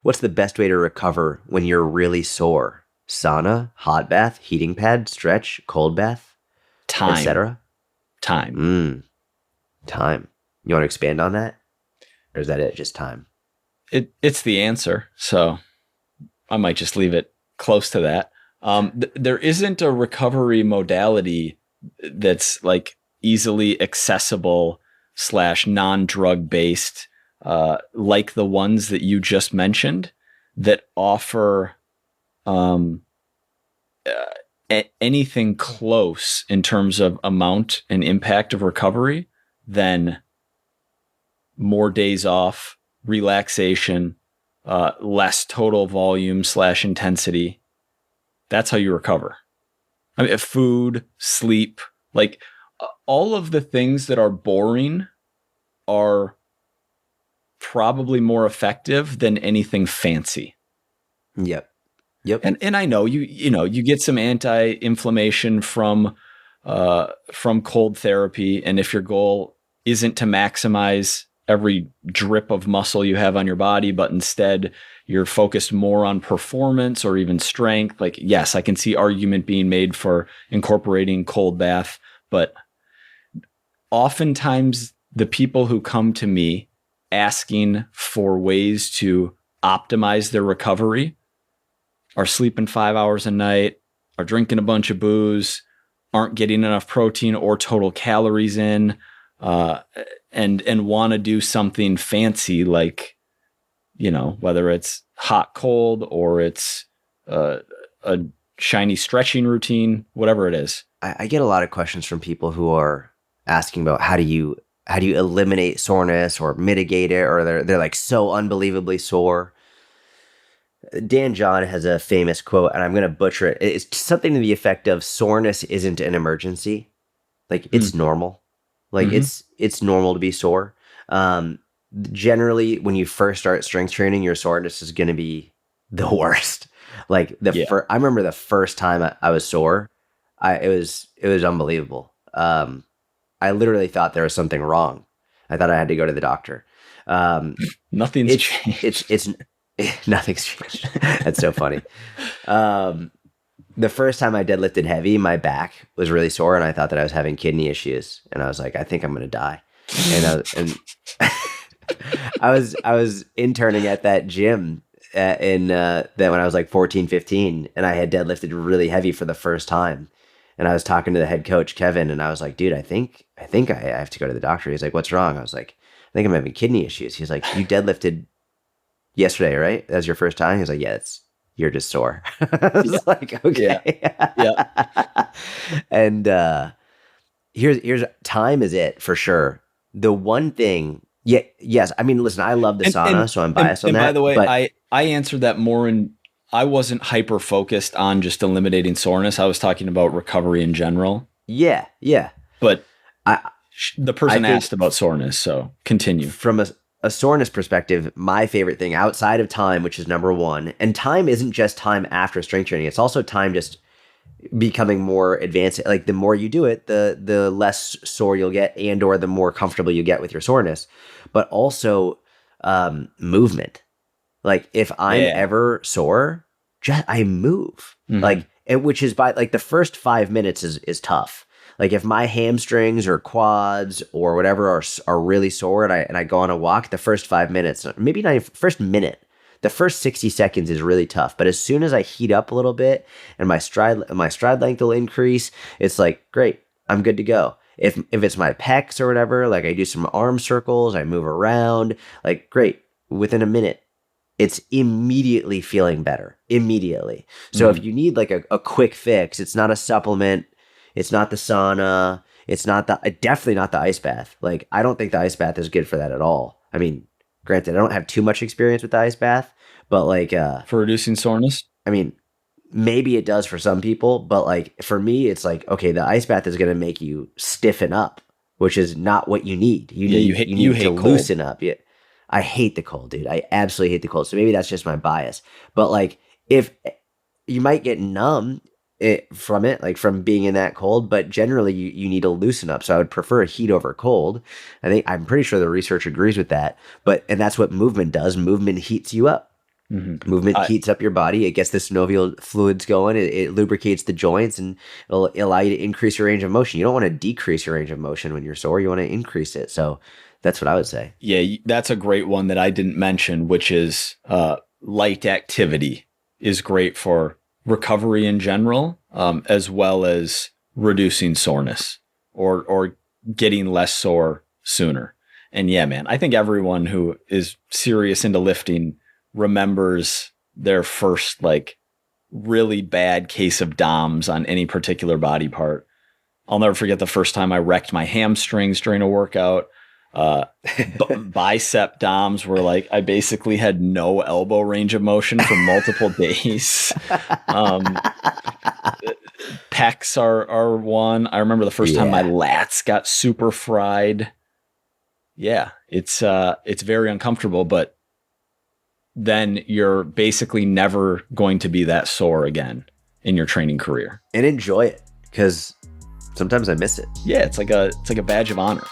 What's the best way to recover when you're really sore? Sauna, hot bath, heating pad, stretch, cold bath, Time. etc. Time. Time. You want to expand on that? Or is that it? Just time? It's the answer. So I might just leave it close to that. There isn't a recovery modality that's like easily accessible / non-drug based, like the ones that you just mentioned that offer anything close in terms of amount and impact of recovery than more days off, relaxation, less total volume / intensity. That's how you recover. I mean, food, sleep, like all of the things that are boring are probably more effective than anything fancy. Yep. And I know you get some anti-inflammation from cold therapy, and if your goal isn't to maximize every drip of muscle you have on your body, but instead you're focused more on performance or even strength, like, yes, I can see argument being made for incorporating cold bath, but oftentimes the people who come to me asking for ways to optimize their recovery are sleeping 5 hours a night, are drinking a bunch of booze, aren't getting enough protein or total calories in, and want to do something fancy like, whether it's hot, cold, or it's a shiny stretching routine, whatever it is. I get a lot of questions from people who are asking about how do you eliminate soreness or mitigate it, or they're like so unbelievably sore. Dan John has a famous quote, and I'm going to butcher it. It's something to the effect of soreness isn't an emergency. Like, it's normal. Like, it's normal to be sore. Generally, when you first start strength training, your soreness is going to be the worst. Like, I remember the first time I was sore, it was unbelievable. I literally thought there was something wrong. I thought I had to go to the doctor. Nothing's changed. Nothing's changed. That's so funny. The first time I deadlifted heavy, my back was really sore, and I thought that I was having kidney issues. And I was like, I think I'm going to die. And I was interning at that gym that when I was like 14, 15, and I had deadlifted really heavy for the first time. And I was talking to the head coach, Kevin, and I was like, dude, I think I have to go to the doctor. He's like, what's wrong? I was like, I think I'm having kidney issues. He's like, you deadlifted yesterday, right? That was your first time? He's like, yeah, you're just sore. I was like, okay. Yeah. And here's time is it for sure. The one thing, yes. I mean, listen, I love the sauna, so I'm biased on that. And by the way, I answered that more I wasn't hyper focused on just eliminating soreness. I was talking about recovery in general. Yeah. But the person asked about soreness, so continue. From a soreness perspective, my favorite thing outside of time, which is number one, and time isn't just time after strength training. It's also time just becoming more advanced. Like, the more you do it, the less sore you'll get, and or the more comfortable you get with your soreness. But also movement. Like, if I'm ever sore, I move. Like, which is by like the first 5 minutes is tough. Like, if my hamstrings or quads or whatever are really sore, and I go on a walk, the first 5 minutes, maybe not even first minute, the first 60 seconds is really tough. But as soon as I heat up a little bit and my stride length will increase, it's like, great, I'm good to go. If it's my pecs or whatever, like, I do some arm circles, I move around, like, great. Within a minute, it's immediately feeling better. Immediately. So if you need like a quick fix, it's not a supplement, it's not the sauna, it's definitely not the ice bath. Like, I don't think the ice bath is good for that at all. I mean, granted, I don't have too much experience with the ice bath, but like for reducing soreness, I mean, maybe it does for some people, but like for me, it's like, okay, the ice bath is going to make you stiffen up, which is not what you need. You need to loosen up. Yeah. I hate the cold, dude. I absolutely hate the cold. So maybe that's just my bias. But like, if you might get numb from it, like from being in that cold, but generally you need to loosen up. So I would prefer heat over cold. I'm pretty sure the research agrees with that. And that's what movement does. Movement heats you up. Movement heats up your body. It gets the synovial fluids going. It lubricates the joints, and it'll allow you to increase your range of motion. You don't want to decrease your range of motion when you're sore. You want to increase it. So that's what I would say. Yeah, that's a great one that I didn't mention, which is light activity is great for recovery in general, as well as reducing soreness or getting less sore sooner. And yeah, man, I think everyone who is serious into lifting remembers their first like really bad case of DOMS on any particular body part. I'll never forget the first time I wrecked my hamstrings during a workout. Bicep DOMS were like, I basically had no elbow range of motion for multiple days. Pecs are one. I remember the first time my lats got super fried. Yeah, it's very uncomfortable, but then you're basically never going to be that sore again in your training career. And enjoy it, because sometimes I miss it. Yeah, it's like a badge of honor.